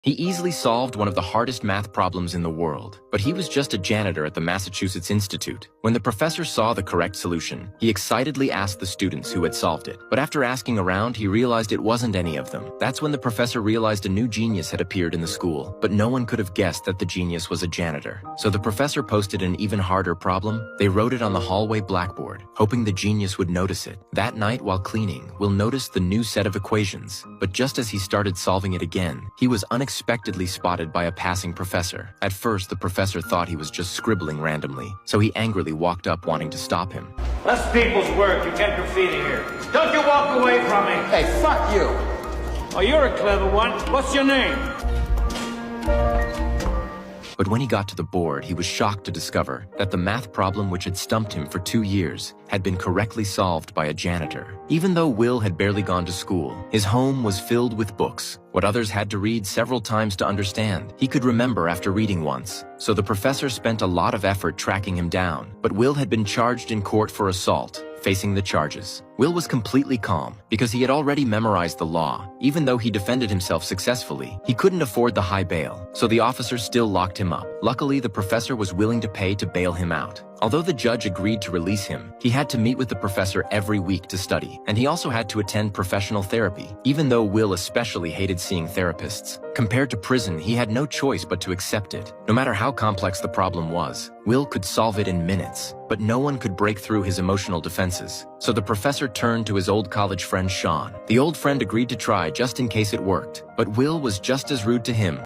He easily solved one of the hardest math problems in the world, but he was just a janitor at the Massachusetts Institute. When the professor saw the correct solution, he excitedly asked the students who had solved it. But after asking around, he realized it wasn't any of them. That's when the professor realized a new genius had appeared in the school, but no one could have guessed that the genius was a janitor. So the professor posted an even harder problem. They wrote it on the hallway blackboard, hoping the genius would notice it. That night while cleaning, Will noticed the new set of equations, but just as he started solving it again, he was unexpectedly spotted by a passing professor. At first, the professor thought he was just scribbling randomly, so he angrily walked up wanting to stop him. That's people's work. You get graffiti here. Don't you walk away from me. Hey, fuck you. Oh, you're a clever one. What's your name? But when he got to the board, he was shocked to discover that the math problem which had stumped him for 2 years had been correctly solved by a janitor. Even though Will had barely gone to school, his home was filled with books. What others had to read several times to understand, he could remember after reading once. So the professor spent a lot of effort tracking him down, but Will had been charged in court for assault, facing the charges. Will was completely calm because he had already memorized the law. Even though he defended himself successfully, he couldn't afford the high bail, so the officers still locked him up. Luckily, the professor was willing to pay to bail him out. Although the judge agreed to release him, he had to meet with the professor every week to study, and he also had to attend professional therapy, even though Will especially hated seeing therapists. Compared to prison, he had no choice but to accept it. No matter how complex the problem was, Will could solve it in minutes, but no one could break through his emotional defenses. So the professor turned to his old college friend Sean. The old friend agreed to try just in case it worked, but Will was just as rude to him.